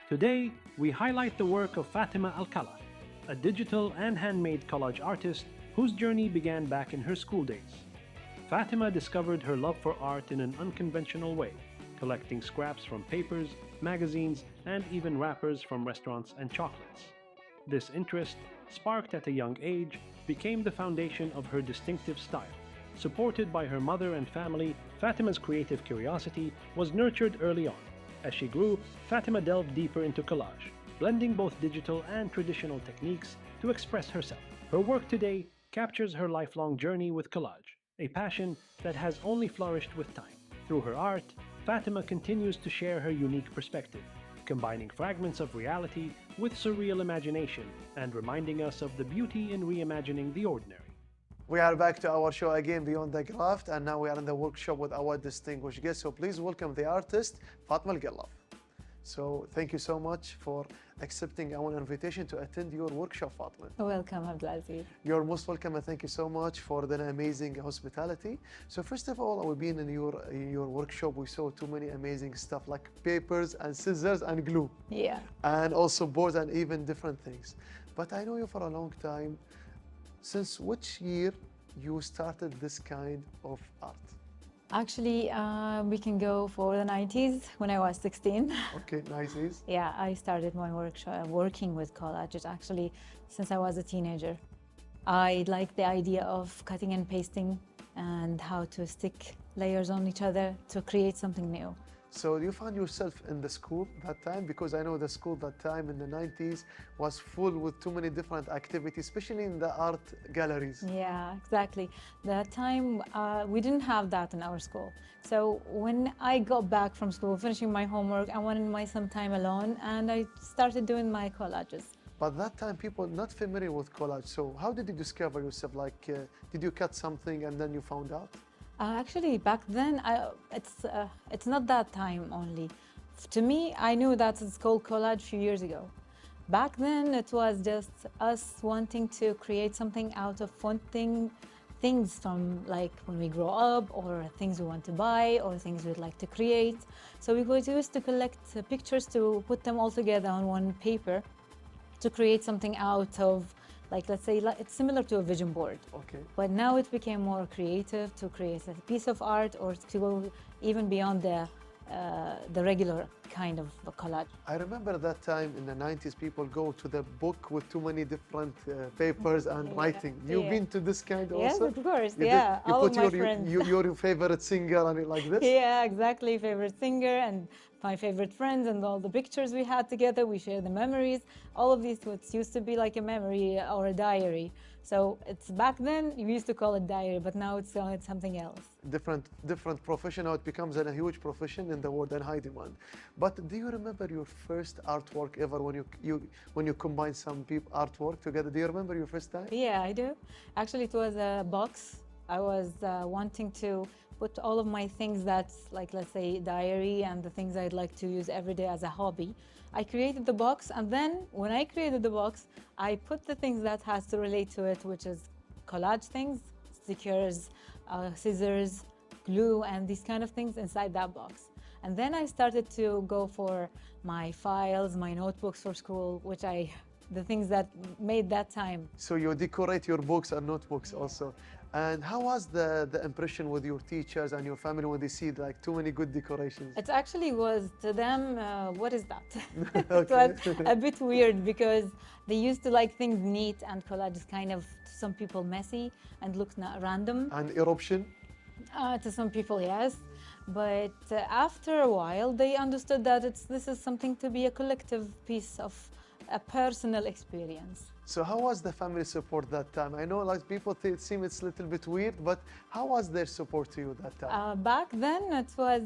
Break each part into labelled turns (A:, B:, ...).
A: Today, we highlight the work of Fatima Alcala, a digital and handmade collage artist whose journey began back in her school days. Fatima discovered her love for art in an unconventional way, collecting scraps from papers, magazines, and even wrappers from restaurants and chocolates. This interest, sparked at a young age, became the foundation of her distinctive style. Supported by her mother and family, Fatima's creative curiosity was nurtured early on. As she grew, Fatima delved deeper into collage, blending both digital and traditional techniques to express herself. Her work today captures her lifelong journey with collage, a passion that has only flourished with time. Through her art, Fatima continues to share her unique perspective, combining fragments of reality with surreal imagination and reminding us of the beauty in reimagining the ordinary.
B: We are back to our show again, Beyond the Craft, and now we are in the workshop with our distinguished guest. So please welcome the artist, Fatma Al-Gallaf. So thank you so much for accepting our invitation to attend your workshop, Fatma.
C: Welcome, Abdulaziz.
B: You're most welcome, and thank you so much for the amazing hospitality. So first of all, we've been in your workshop. We saw too many amazing stuff like papers and scissors and glue.
C: Yeah.
B: And also boards and even different things. But I know you for a long time. Since which year you started this kind of art?
C: Actually, we can go for the 90s when I was 16.
B: Okay, nice.
C: Yeah, I started my working with collages actually since I was a teenager. I liked the idea of cutting and pasting and how to stick layers on each other to create something new.
B: So you found yourself in the school that time? Because I know the school that time in the 90s was full with too many different activities, especially in the art galleries.
C: Yeah, exactly. That time, we didn't have that in our school. So when I got back from school, finishing my homework, I wanted some time alone, and I started doing my collages.
B: But that time, people not familiar with collage. So how did you discover yourself? Like, did you cut something and then you found out?
C: Actually, back then, it's not that time only. To me, I knew that it's called collage a few years ago. Back then, it was just us wanting to create something out of wanting things from like when we grow up, or things we want to buy, or things we'd like to create. So we used to collect pictures to put them all together on one paper to create something out of, like, let's say, it's similar to a vision board.
B: Okay.
C: But now it became more creative to create a piece of art or to go even beyond the regular kind of collage.
B: I remember that time in the 90s, people go to the book with too many different papers and writing. You've been to this kind
C: Yes,
B: also?
C: of course,
B: You
C: yeah.
B: You
C: all
B: put
C: of my friends.
B: your favorite singer and it like this?
C: Yeah, exactly. Favorite singer and my favorite friends and all the pictures we had together. We share the memories. All of these, what used to be like a memory or a diary. So it's back then, we used to call it diary, but now it's something else.
B: Different profession, now it becomes a huge profession in the world and high demand. But do you remember your first artwork ever when you combine some artwork together? Do you remember your first time?
C: Yeah, I do. Actually, it was a box. I was wanting to put all of my things that's like, let's say, diary and the things I'd like to use every day as a hobby. I created the box, and then when I created the box, I put the things that has to relate to it, which is collage things, stickers, scissors, glue, and these kind of things inside that box. And then I started to go for my files, my notebooks for school, the things that made that time.
B: So you decorate your books and notebooks also. And how was the impression with your teachers and your family when they see like too many good decorations?
C: It actually was to them, what is that? It
B: Okay.
C: was a bit weird because they used to like things neat, and collage is kind of, to some people, messy and looks not random.
B: And eruption?
C: To some people, yes. But after a while, they understood that this is something to be a collective piece of a personal experience.
B: So how was the family support that time? I know like people it seems it's a little bit weird, but how was their support to you that time?
C: Back then, it was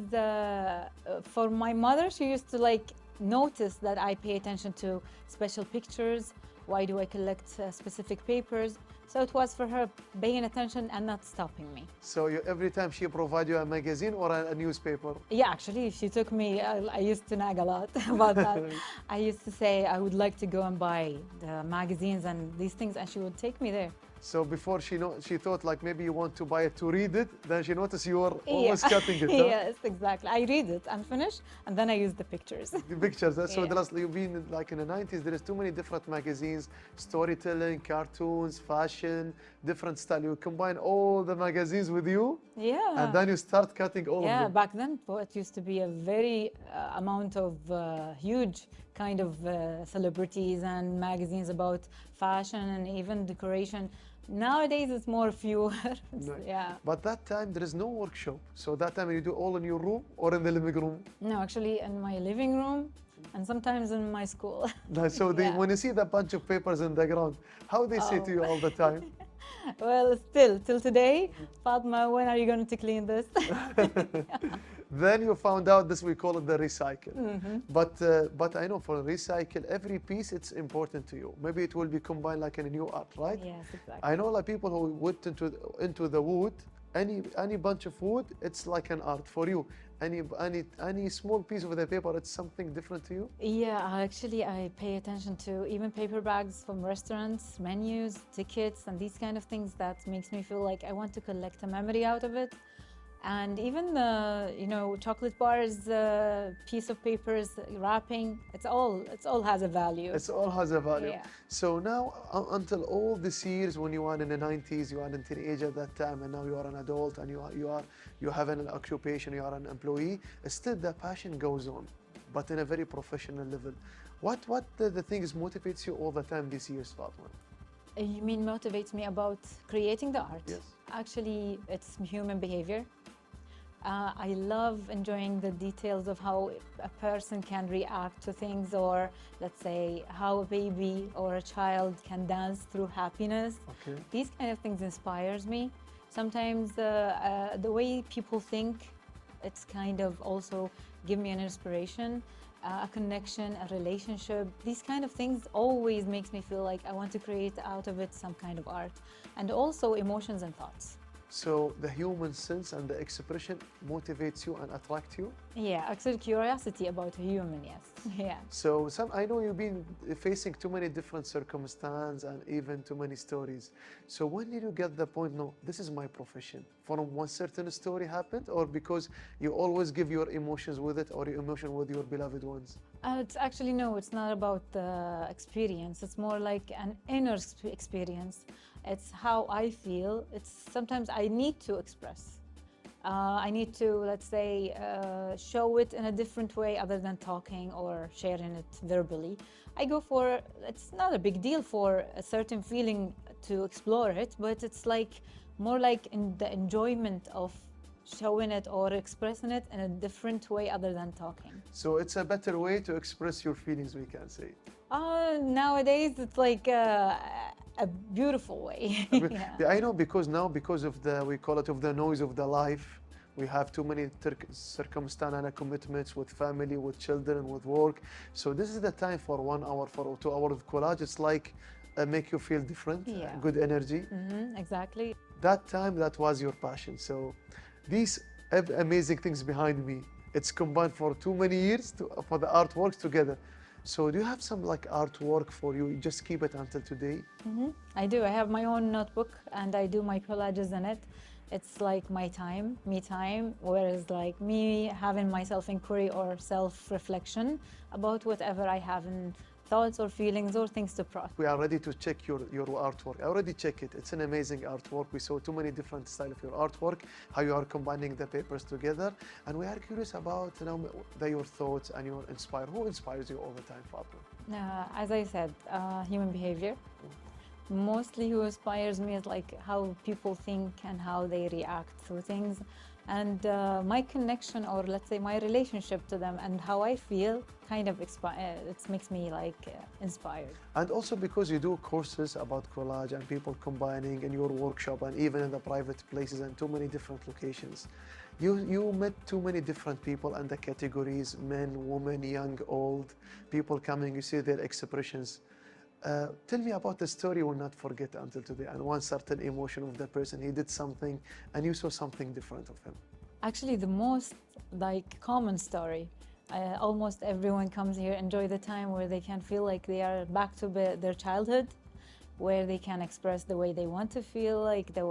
C: for my mother. She used to like notice that I pay attention to special pictures. Why do I collect specific papers? So it was for her paying attention and not stopping me.
B: So every time she provide you a magazine or a newspaper?
C: Yeah, actually, she took me. I used to nag a lot about that. I used to say I would like to go and buy the magazines and these things, and she would take me there.
B: So before she thought like maybe you want to buy it to read it. Then she noticed you were
C: Yeah.
B: always cutting it. Huh?
C: Yes, exactly. I read it and finish, and then I use the pictures.
B: The pictures. So
C: Yeah.
B: you've been like in the 90s. There is too many different magazines, storytelling, cartoons, fashion, different style. You combine all the magazines with you,
C: Yeah.
B: and then you start cutting all
C: Yeah,
B: of them.
C: back then it used to be a very amount of huge kind of celebrities and magazines about fashion and even decoration. Nowadays it's more fewer.
B: Right.
C: Yeah.
B: But that time there is no workshop. So that time you do all in your room or in the living room.
C: No, actually in my living room and sometimes in my school.
B: So
C: Yeah.
B: when you see the bunch of papers in the ground, how they say to you all the time?
C: Well, still till today, Fatma, when are you going to clean this?
B: Then you found out this, we call it the recycle.
C: Mm-hmm.
B: But I know for recycle, every piece it's important to you. Maybe it will be combined like in a new art, right?
C: Yes, exactly.
B: I know like people who went into the wood, any bunch of wood, it's like an art for you. Any small piece of the paper, it's something different to you.
C: Yeah, actually, I pay attention to even paper bags from restaurants, menus, tickets, and these kind of things. That makes me feel like I want to collect a memory out of it. And even chocolate bars, piece of papers, wrapping, it's all has a value.
B: It all has a value.
C: Yeah.
B: So now, until all these years, when you are in the 90s, you are a teenager at that time, and now you are an adult, and you have an occupation, you are an employee. Still, the passion goes on, but in a very professional level. What the things motivates you all the time these years, Fatma?
C: You mean motivates me about creating the art?
B: Yes.
C: Actually, it's human behavior. I love enjoying the details of how a person can react to things, or let's say how a baby or a child can dance through happiness.
B: Okay.
C: These kind of things inspires me. Sometimes the way people think, it's kind of also give me an inspiration, a connection, a relationship. These kind of things always makes me feel like I want to create out of it some kind of art, and also emotions and thoughts.
B: So the human sense and the expression motivates you and attracts you.
C: Yeah, actually curiosity about a human, yes. Yeah.
B: So I know you've been facing too many different circumstances and even too many stories. So when did you get the point, no, this is my profession? From one certain story happened, or because you always give your emotions with it, or your emotion with your beloved ones?
C: It's actually, no, it's not about the experience. It's more like an inner experience. It's how I feel. It's sometimes I need to express. I need to, let's say, show it in a different way other than talking or sharing it verbally. I go for, it's not a big deal for a certain feeling to explore it, but it's like more like in the enjoyment of showing it or expressing it in a different way other than talking.
B: So it's a better way to express your feelings, we can say.
C: Nowadays, it's like a beautiful way. Yeah.
B: I know, because now, because of we call it of the noise of the life, we have too many circumstances and commitments with family, with children, with work. So this is the time for 1 hour, for 2 hours of collage. It's like make you feel different,
C: Yeah.
B: good energy.
C: Exactly.
B: That time, that was your passion. So these amazing things behind me, it's combined for too many years for the artworks together. So do you have some like artwork for you? You just keep it until today?
C: I do. I have my own notebook and I do my collages in it. It's like my time, me time, whereas like me having my self-inquiry or self-reflection about whatever I have in thoughts or feelings or things to process.
B: We are ready to check your artwork. I already check it. It's an amazing artwork. We saw too many different styles of your artwork, how you are combining the papers together. And we are curious about your thoughts and your inspire. Who inspires you all the time, Fatma?
C: As I said, human behavior. Mostly who inspires me is like how people think and how they react through things. And my connection, or let's say my relationship to them and how I feel kind of it makes me like inspired.
B: And also because you do courses about collage and people combining in your workshop and even in the private places and too many different locations. You met too many different people and the categories, men, women, young, old, people coming, you see their expressions. Tell me about the story you will not forget until today, and one certain emotion of the person. He did something and you saw something different of him.
C: Actually, the most like common story. Almost everyone comes here, enjoy the time where they can feel like they are back to their childhood. where they can express the way they want to feel, like the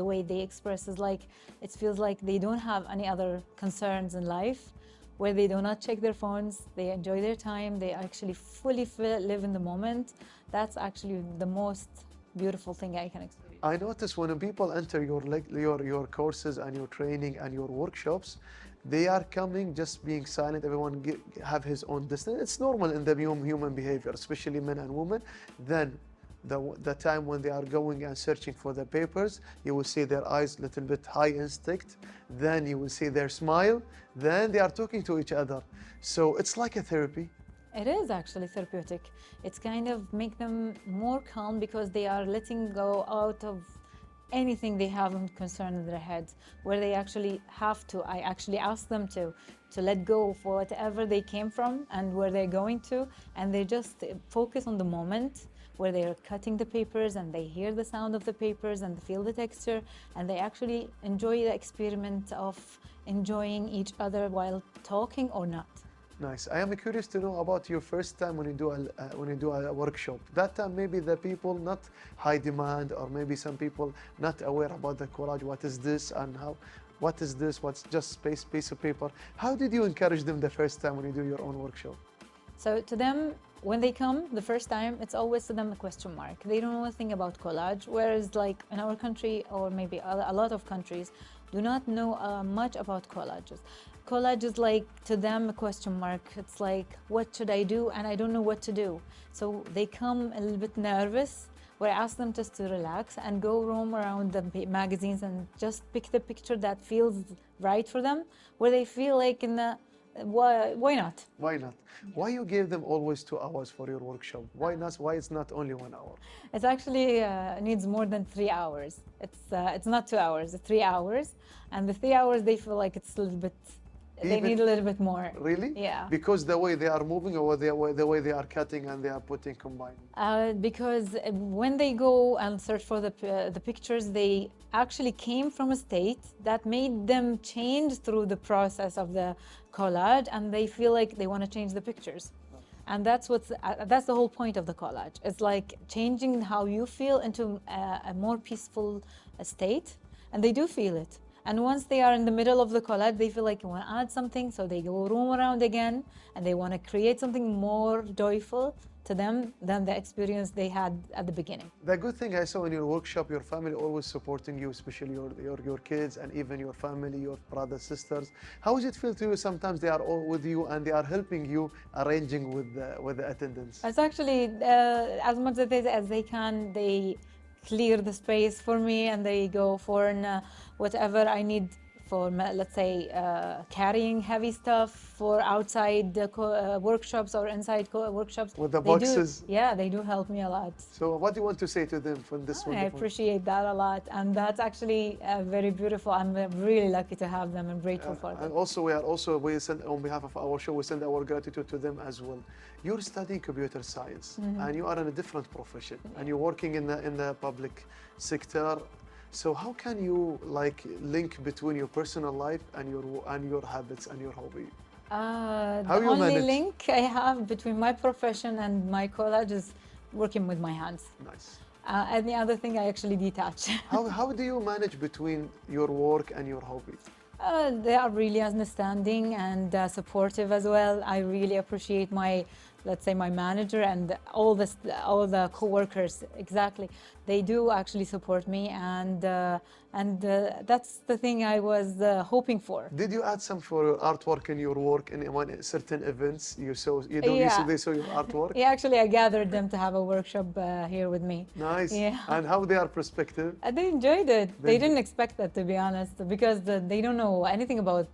C: way they express is like it feels like they don't have any other concerns in life, where they do not check their phones, they enjoy their time, they actually fully live in the moment. That's actually the most beautiful thing I can experience.
B: I notice when people enter your courses and your training and your workshops, they are coming just being silent. Everyone have his own distance. It's normal in the human behavior, especially men and women. Then the time when they are going and searching for the papers, you will see their eyes a little bit high instinct. Then you will see their smile. Then they are talking to each other. So it's like a therapy.
C: It is actually therapeutic. It's kind of make them more calm because they are letting go out of anything they have concern in their heads, where they actually have to. I actually ask them to let go for whatever they came from and where they're going to, and they just focus on the moment where they're cutting the papers and they hear the sound of the papers and feel the texture, and they actually enjoy the experiment of enjoying each other while talking or not.
B: Nice. I am curious to know about your first time when you do a workshop. That time maybe the people not high demand, or maybe some people not aware about the collage. What is this and how? What is this? What's just piece of paper? How did you encourage them the first time when you do your own workshop?
C: So to them, when they come the first time, it's always to them a question mark. They don't know anything about collage, whereas like in our country, or maybe a lot of countries, do not know much about collages. Collage is like to them a question mark. It's like, what should I do? And I don't know what to do. So they come a little bit nervous, where I ask them just to relax and go roam around the magazines and just pick the picture that feels right for them, where they feel like in the why not?
B: Why not? Why you gave them always 2 hours for your workshop? Why not? Why it's not only 1 hour?
C: It's actually needs more than 3 hours. It's not 2 hours, it's 3 hours, and the 3 hours they feel like it's a little bit. They need a little bit more.
B: Really?
C: Yeah.
B: Because the way they are moving, or the way they are cutting and they are putting combined.
C: Because when they go and search for the pictures, they actually came from a state that made them change through the process of the collage, and they feel like they want to change the pictures. And that's the whole point of the collage. It's like changing how you feel into a more peaceful state, and they do feel it. And once they are in the middle of the collage, they feel like they want to add something, so they go roam around again, and they want to create something more joyful to them than the experience they had at the beginning.
B: The good thing I saw in your workshop, your family always supporting you, especially your kids and even your family, your brothers, sisters. How does it feel to you? Sometimes they are all with you and they are helping you arranging with the attendance.
C: It's actually as much as they can, they clear the space for me, and they go for whatever I need for, let's say, carrying heavy stuff for outside workshops or inside workshops.
B: With the boxes?
C: They do help me a lot.
B: So what do you want to say to them from this one?
C: I appreciate that a lot, and that's actually very beautiful. I'm really lucky to have them and grateful for them.
B: And also, we send, on behalf of our show, we send our gratitude to them as well. You're studying computer science, and you are in a different profession, and you're working in the public sector. So how can you link between your personal life and your habits and your hobby?
C: The only link I have between my profession and my college is working with my hands.
B: Nice.
C: And the other thing, I actually detach.
B: How do you manage between your work and your hobby?
C: They are really understanding and supportive as well. I really appreciate let's say my manager and all the co-workers. Exactly, they do actually support me, and that's the thing I was hoping for.
B: Did you add some for artwork in your work in certain events? They saw your artwork?
C: Yeah, actually I gathered them to have a workshop here with me.
B: Nice.
C: Yeah.
B: And how they are perspective?
C: They enjoyed it. They didn't expect that, to be honest, because they don't know anything about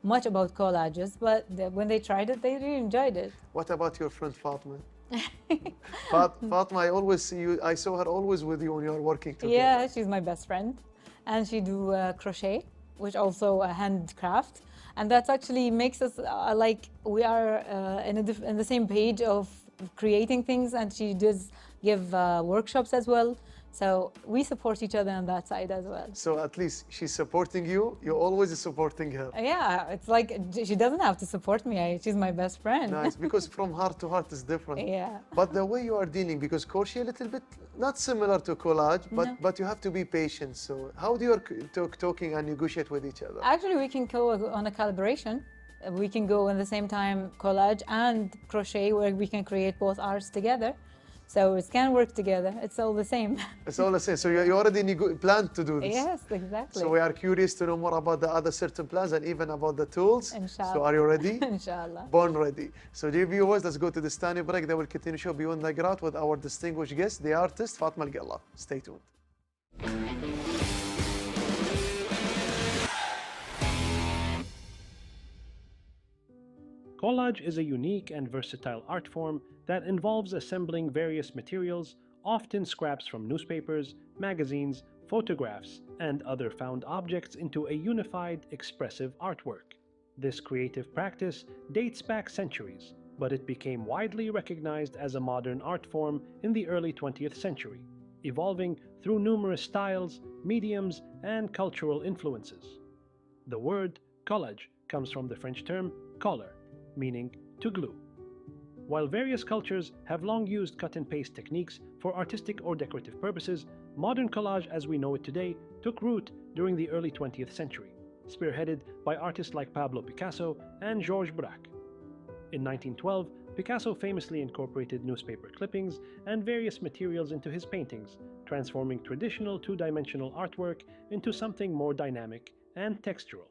C: much about collages, but when they tried it, they really enjoyed it.
B: What about your friend Fatma? Fatma, I always see you. I saw her always with you when you are working together.
C: Yeah, she's my best friend, and she do crochet, which also a handcraft, and that actually makes us like we are in the same page of creating things. And she does give workshops as well. So we support each other on that side as well.
B: So at least she's supporting you. You're always supporting her.
C: Yeah, it's like she doesn't have to support me. She's my best friend.
B: Nice, because from heart to heart is different.
C: Yeah.
B: But the way you are dealing, because crochet a little bit not similar to collage, but
C: No.
B: but you have to be patient. So how do you talking and negotiate with each other?
C: Actually, we can go on a collaboration. We can go at the same time collage and crochet, where we can create both arts together. So it can work together. It's all the same.
B: It's all the same. So you already planned to do this.
C: Yes, exactly.
B: So we are curious to know more about the other certain plans and even about the tools.
C: Inshallah.
B: So are you ready?
C: Inshallah.
B: Born ready. So dear viewers, let's go to this tiny break. Then we'll continue show Beyond the Graph with our distinguished guest, the artist Fatma Al-Ghallaf. Stay tuned.
A: Collage is a unique and versatile art form that involves assembling various materials, often scraps from newspapers, magazines, photographs, and other found objects into a unified, expressive artwork. This creative practice dates back centuries, but it became widely recognized as a modern art form in the early 20th century, evolving through numerous styles, mediums, and cultural influences. The word collage comes from the French term coller, meaning to glue. While various cultures have long used cut and paste techniques for artistic or decorative purposes, modern collage as we know it today took root during the early 20th century, spearheaded by artists like Pablo Picasso and Georges Braque. In 1912, Picasso famously incorporated newspaper clippings and various materials into his paintings, transforming traditional two-dimensional artwork into something more dynamic and textural.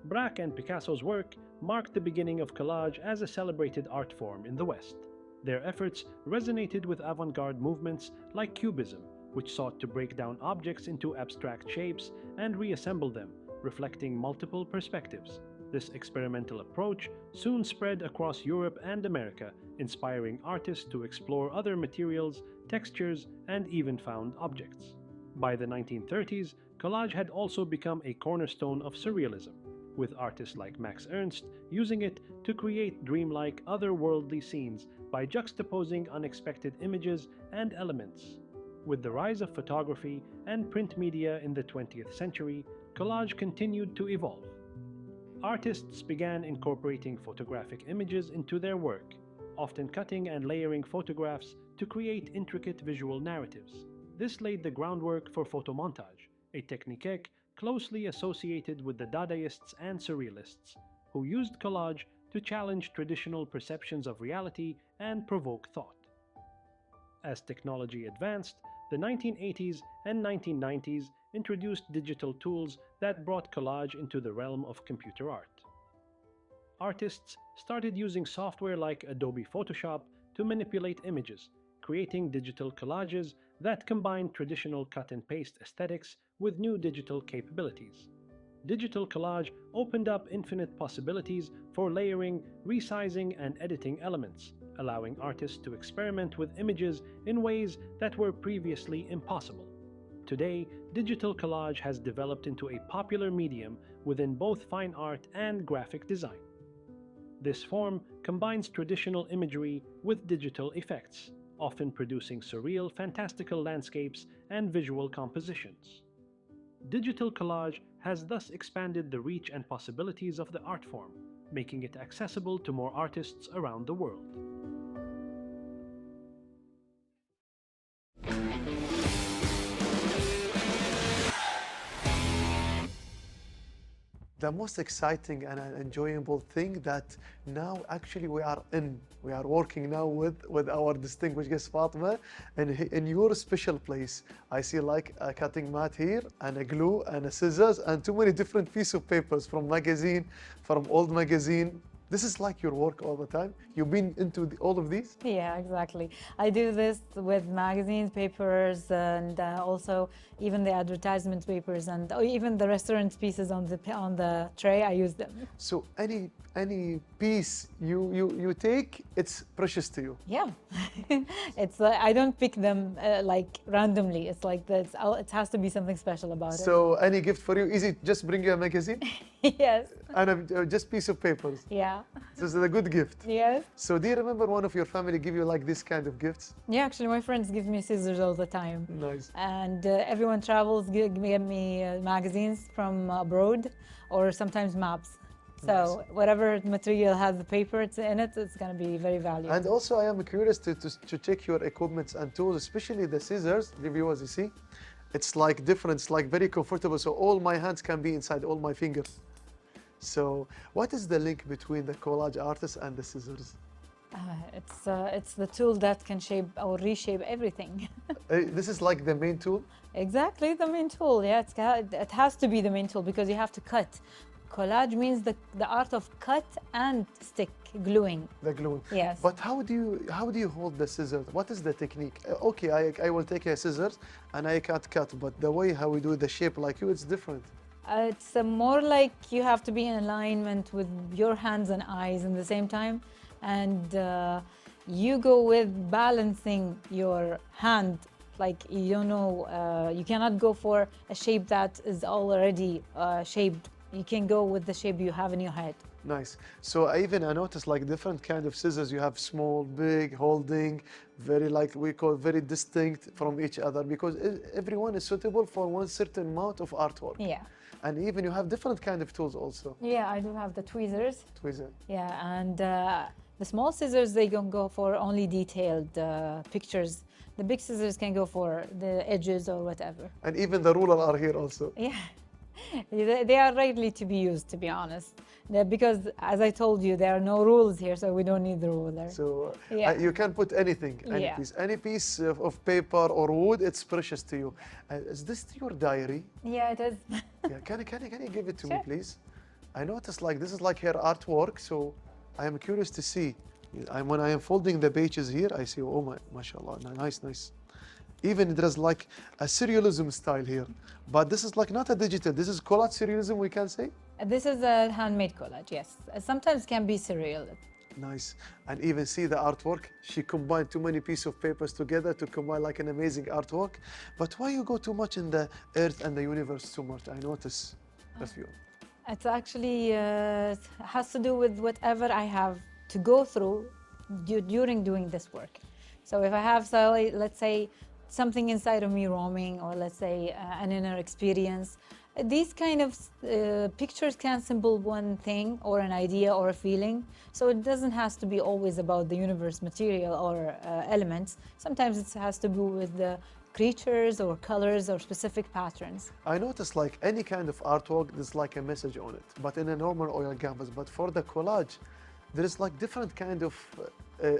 A: Braque and Picasso's work marked the beginning of collage as a celebrated art form in the West. Their efforts resonated with avant-garde movements like Cubism, which sought to break down objects into abstract shapes and reassemble them, reflecting multiple perspectives. This experimental approach soon spread across Europe and America, inspiring artists to explore other materials, textures, and even found objects. By the 1930s, collage had also become a cornerstone of surrealism, with artists like Max Ernst using it to create dreamlike, otherworldly scenes by juxtaposing unexpected images and elements. With the rise of photography and print media in the 20th century, collage continued to evolve. Artists began incorporating photographic images into their work, often cutting and layering photographs to create intricate visual narratives. This laid the groundwork for photomontage, a technique closely associated with the Dadaists and Surrealists, who used collage to challenge traditional perceptions of reality and provoke thought. As technology advanced, the 1980s and 1990s introduced digital tools that brought collage into the realm of computer art. Artists started using software like Adobe Photoshop to manipulate images, creating digital collages that combine traditional cut-and-paste aesthetics with new digital capabilities. Digital collage opened up infinite possibilities for layering, resizing, and editing elements, allowing artists to experiment with images in ways that were previously impossible. Today, digital collage has developed into a popular medium within both fine art and graphic design. This form combines traditional imagery with digital effects, often producing surreal, fantastical landscapes and visual compositions. Digital collage has thus expanded the reach and possibilities of the art form, making it accessible to more artists around the world.
B: The most exciting and enjoyable thing that now actually we are working now with our distinguished guest Fatma, and in your special place I see like a cutting mat here and a glue and a scissors and too many different pieces of papers from old magazine. This is like your work all the time. You've been into all of these?
C: Yeah, exactly. I do this with magazines, papers, and also even the advertisement papers and even the restaurant pieces on the tray. I use them.
B: So any piece you take, it's precious to you.
C: Yeah, it's I don't pick them like randomly. It's like this. It has to be something special about it.
B: So any gift for you? Is it just bring you a magazine?
C: Yes.
B: And just piece of papers?
C: Yeah, Yeah.
B: This is a good gift.
C: Yes.
B: So do you remember one of your family give you like this kind of gifts?
C: Yeah, actually, my friends give me scissors all the time.
B: Nice.
C: And everyone travels, give me magazines from abroad or sometimes maps. So whatever material has the paper in it, it's going to be very valuable.
B: And also I am curious to check your equipments and tools, especially the scissors, the viewers, you see? It's like different, it's like very comfortable, so all my hands can be inside all my fingers. So what is the link between the collage artist and the scissors?
C: It's the tool that can shape or reshape everything.
B: This is like the main tool?
C: Exactly, the main tool. Yeah, it has to be the main tool because you have to cut. Collage means the art of cut and stick gluing.
B: The gluing.
C: Yes.
B: But how do you hold the scissors? What is the technique? Okay, I will take a scissors and I can't cut, but the way how we do the shape like you, it's different.
C: It's more like you have to be in alignment with your hands and eyes in the same time, and you go with balancing your hand. Like you cannot go for a shape that is already shaped. You can go with the shape you have in your head.
B: Nice. So I noticed like different kind of scissors. You have small, big, holding, very like we call very distinct from each other because everyone is suitable for one certain amount of artwork.
C: Yeah.
B: And even you have different kind of tools also.
C: Yeah, I do have the tweezers.
B: Tweezer.
C: Yeah, and the small scissors, they can go for only detailed pictures. The big scissors can go for the edges or whatever.
B: And even the ruler are here also.
C: Yeah, they are ready to be used, to be honest. Because, as I told you, there are no rules here, so we don't need the ruler.
B: So
C: Yeah.
B: you can put anything,
C: Yeah.
B: any piece of paper or wood, it's precious to you. Is this your diary?
C: Yeah, it is.
B: Yeah, can you give it to me,
C: Sure.
B: please? I noticed like this is like her artwork, so I am curious to see. When I am folding the pages here, I see, oh my, mashallah, nice. Even there's like a surrealism style here, but this is like not a digital. This is collage surrealism, we can say.
C: This is a handmade collage, yes. Sometimes can be surreal.
B: Nice. And even see the artwork. She combined too many pieces of papers together to combine like an amazing artwork. But why you go too much in the earth and the universe too much? I notice a few.
C: It actually has to do with whatever I have to go through during doing this work. So if I have, let's say, something inside of me roaming, or let's say an inner experience, these kind of pictures can symbol one thing or an idea or a feeling. So it doesn't have to be always about the universe material or elements. Sometimes it has to do with the creatures or colors or specific patterns.
B: I notice like any kind of artwork, there's like a message on it, but in a normal oil canvas. But for the collage, there is like different kind of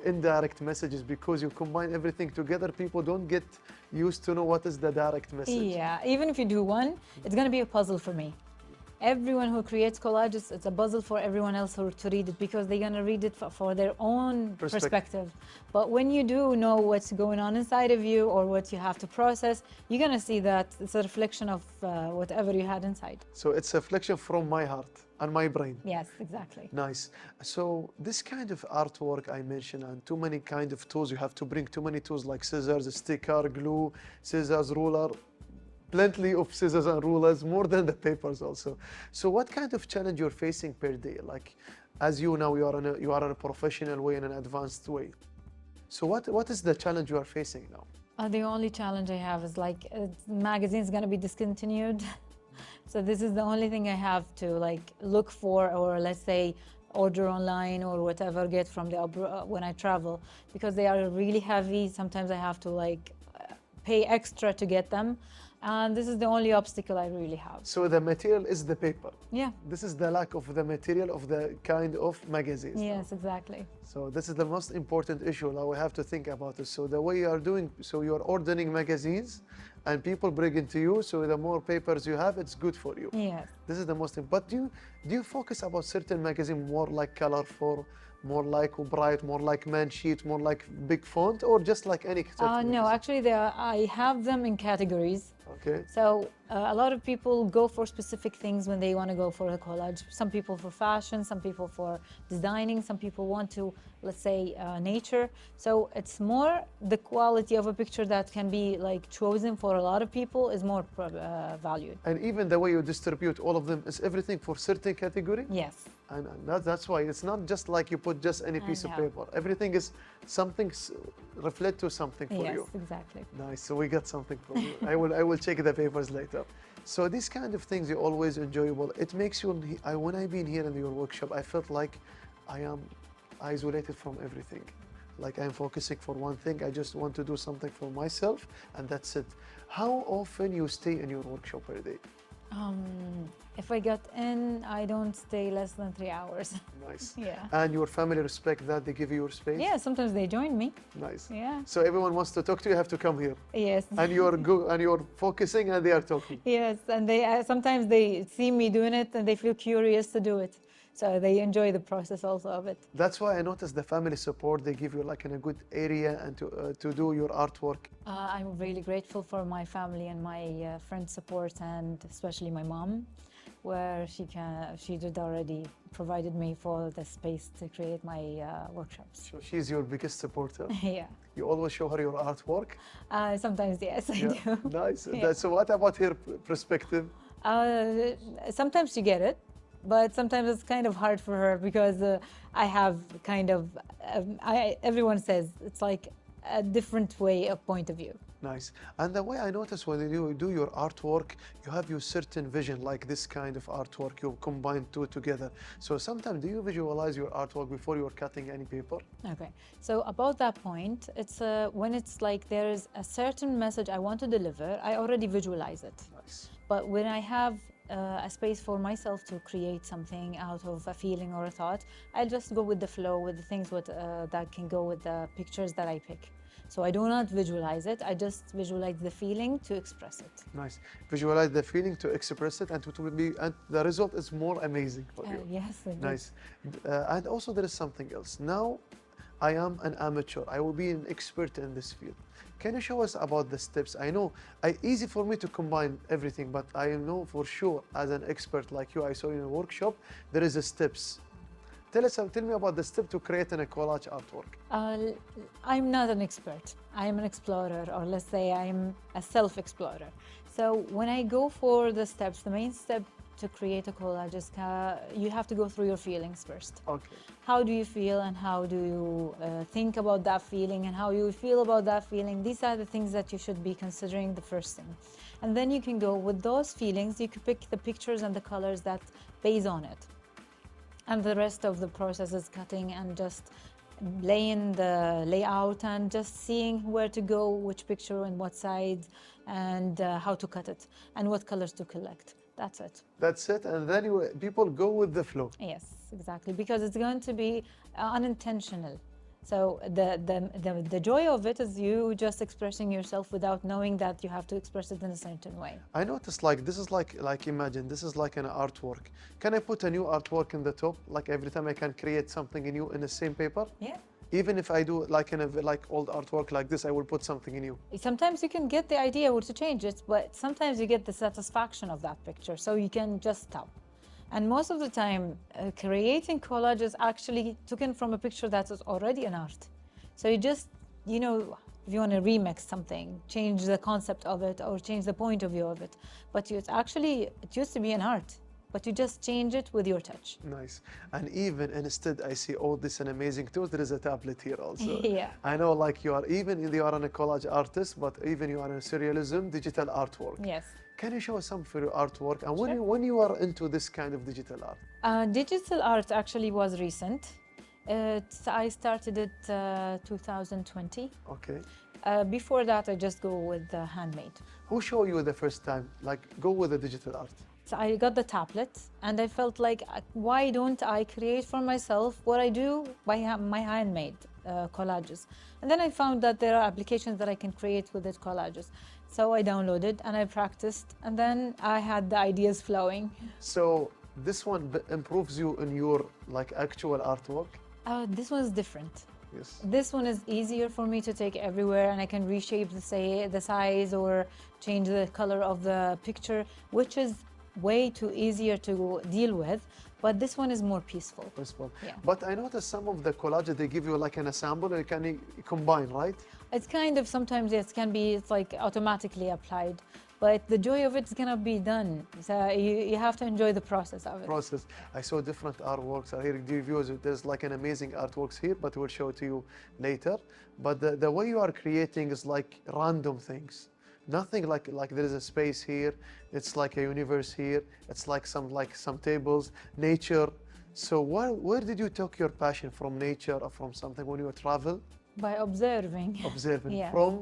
B: indirect messages because you combine everything together. People don't get used to know what is the direct message.
C: Yeah, even if you do one, it's going to be a puzzle for me. Everyone who creates collages, it's a puzzle for everyone else to read it because they're going to read it for their own perspective. But when you do know what's going on inside of you or what you have to process, you're going to see that it's a reflection of whatever you had inside.
B: So it's a reflection from my heart and my brain.
C: Yes, exactly.
B: Nice. So this kind of artwork I mentioned and too many kind of tools, you have to bring too many tools like scissors, sticker, glue, scissors, ruler, plenty of scissors and rulers, more than the papers also. So what kind of challenge you're facing per day? Like, as you know, you are in a professional way, in an advanced way. So what is the challenge you are facing now?
C: The only challenge I have is like magazine is going to be discontinued. So this is the only thing I have to like look for, or let's say order online or whatever, get from the when I travel, because they are really heavy. Sometimes I have to like pay extra to get them. And this is the only obstacle I really have.
B: So the material is the paper.
C: Yeah.
B: This is the lack of the material of the kind of magazines.
C: Yes, exactly.
B: So this is the most important issue that we have to think about it. So the way you are doing, so you are ordering magazines and people bring it to you, so the more papers you have, it's good for you.
C: Yes.
B: This is the most important. But do you focus about certain magazine more like colorful, more like bright, more like man sheet, more like big font, or just like any type of
C: No,
B: magazine?
C: actually I have them in categories.
B: Okay.
C: So a lot of people go for specific things when they want to go for a collage. Some people for fashion, some people for designing, some people want to, let's say, nature. So it's more the quality of a picture that can be like chosen for a lot of people is more valued.
B: And even the way you distribute all of them, is everything for certain category?
C: Yes.
B: And that's why it's not just like you put just any piece of
C: know.
B: paper. Everything is something reflect to something for
C: Yes,
B: you.
C: exactly.
B: Nice. So we got something for you. I will check the papers later. So these kind of things are always enjoyable. It makes you. When I've been here in your workshop, I felt like I am isolated from everything. Like I'm focusing for one thing. I just want to do something for myself, and that's it. How often you stay in your workshop per day?
C: If I get in, I don't stay less than 3 hours.
B: Nice.
C: Yeah.
B: And your family respect that, they give you your space?
C: Yeah, sometimes they join me.
B: Nice.
C: Yeah.
B: So everyone wants to talk to you, have to come here.
C: Yes.
B: And you're focusing and they are talking.
C: Yes, and they sometimes they see me doing it and they feel curious to do it. So they enjoy the process also of it.
B: That's why I noticed the family support. They give you like in a good area and to do your artwork.
C: I'm really grateful for my family and my friend support, and especially my mom, where she did already provided me for the space to create my workshops.
B: So she's your biggest supporter.
C: Yeah.
B: You always show her your artwork.
C: Sometimes, yes, I do.
B: Nice.
C: Yeah.
B: So what about her perspective?
C: Sometimes she get it, but sometimes it's kind of hard for her because I have kind of, everyone says it's like a different way of point of view.
B: Nice. And the way I notice when you do your artwork, you have your certain vision, like this kind of artwork, you combine two together. So sometimes do you visualize your artwork before you're cutting any paper?
C: Okay, so about that point, it's when it's like there is a certain message I want to deliver, I already visualize it.
B: Nice.
C: But when I have a space for myself to create something out of a feeling or a thought, I'll just go with the flow, with the things that can go with the pictures that I pick. So I do not visualize it, I just visualize the feeling to express it.
B: Nice. Visualize the feeling to express it, and and the result is more amazing for you.
C: Yes, it is.
B: Nice. And also there is something else. Now I am an amateur. I will be an expert in this field. Can you show us about the steps? I know easy for me to combine everything, but I know for sure as an expert like you, I saw in a workshop, there is a steps. Tell me about the step to creating a collage artwork.
C: I'm not an expert. I am an explorer, or let's say I'm a self-explorer. So when I go for the steps, the main step to create a collage is you have to go through your feelings first.
B: Okay.
C: How do you feel, and how do you think about that feeling, and how you feel about that feeling? These are the things that you should be considering the first thing. And then you can go with those feelings, you can pick the pictures and the colors that base on it. And the rest of the process is cutting and just laying the layout and just seeing where to go, which picture and what side, and how to cut it, and what colors to collect. That's it.
B: That's it, and then people go with the flow.
C: Yes, exactly, because it's going to be unintentional. So the joy of it is you just expressing yourself without knowing that you have to express it in a certain way.
B: I noticed like this is like imagine this is like an artwork. Can I put a new artwork in the top? Like every time I can create something new in the same paper?
C: Yeah.
B: Even if I do like in a old artwork like this, I will put something new.
C: Sometimes you can get the idea or to change it, but sometimes you get the satisfaction of that picture, so you can just stop. And most of the time, creating collages actually taken from a picture that is already an art. So you just, if you want to remix something, change the concept of it or change the point of view of it. But it used to be an art, but you just change it with your touch.
B: Nice. And even instead, I see all this and amazing tools. There is a tablet here also.
C: Yeah.
B: I know like you are a collage artist, but even you are a surrealism, digital artwork.
C: Yes.
B: Can you show us some for your artwork? And
C: Sure.
B: when you are into this kind of digital art?
C: Digital art actually was recent. I started it 2020.
B: Okay.
C: Before that, I just go with the handmade.
B: Who showed you the first time? Like go with the digital art.
C: So I got the tablet and I felt like, why don't I create for myself what I do by my handmade collages? And then I found that there are applications that I can create with it collages. So I downloaded and I practiced, and then I had the ideas flowing.
B: So this one improves you in your like actual artwork?
C: This one is different.
B: Yes.
C: This one is easier for me to take everywhere, and I can reshape the size or change the color of the picture, which is way too easier to deal with. but this one is more peaceful.
B: Principle.
C: Yeah.
B: But I noticed some of the collages they give you like an ensemble and you can combine, right?
C: It's kind of sometimes it can be it's like automatically applied, but the joy of it is gonna be done. So you have to enjoy the process of it.
B: Process. I saw different artworks. I hear the reviews. There's like an amazing artworks here, but we'll show it to you later. But the way you are creating is like random things. Nothing like there is a space here. It's like a universe here. It's like some tables, nature. So where did you take your passion from nature or from something when you travel?
C: By observing.
B: Observing
C: Yeah.
B: from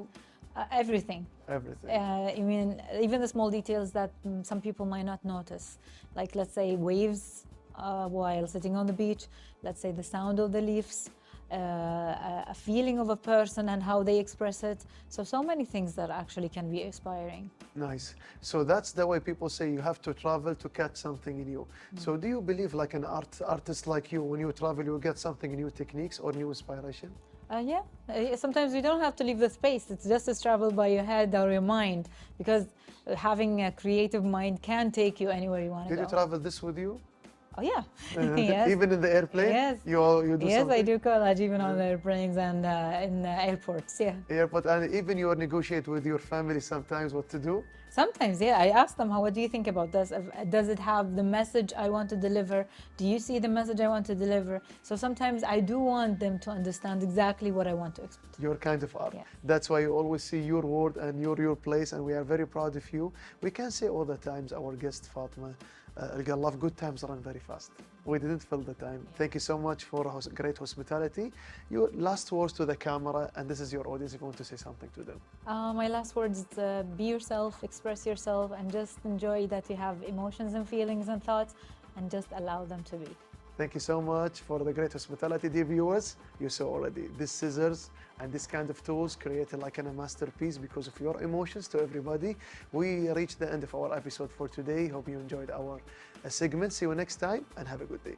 C: Everything.
B: everything.
C: I mean, even the small details that some people might not notice, like let's say waves while sitting on the beach, let's say the sound of the leaves, a feeling of a person and how they express it. So many things that actually can be inspiring.
B: Nice. So that's the way people say you have to travel to catch something in you. So do you believe like an artist like you, when you travel, you get something, new techniques or new inspiration?
C: Yeah, sometimes you don't have to leave the space. It's just to travel by your head or your mind, because having a creative mind can take you anywhere you want to
B: Did
C: go.
B: you travel this with you?
C: Oh yeah, yes.
B: Even in the airplane?
C: Yes.
B: You do
C: Yes,
B: something?
C: I do collage even on the airplanes and in airports. Yeah.
B: Airport, and even you negotiate with your family sometimes what to do?
C: Sometimes, yeah. I ask them, what do you think about this? Does it have the message I want to deliver? Do you see the message I want to deliver? So sometimes I do want them to understand exactly what I want to express.
B: Your kind of art.
C: Yeah.
B: That's why you always see your word and your place, and we are very proud of you. We can say all the times, our guest Fatima Al-Ghallaf, good times run very fast. We didn't fill the time. Thank you so much for great hospitality. Your last words to the camera, and this is your audience if you want to say something to them.
C: My last words is be yourself, express yourself, and just enjoy that you have emotions and feelings and thoughts, and just allow them to be.
B: Thank you so much for the great hospitality, dear viewers. You saw already these scissors and this kind of tools created like a masterpiece because of your emotions to everybody. We reached the end of our episode for today. Hope you enjoyed our segment. See you next time and have a good day.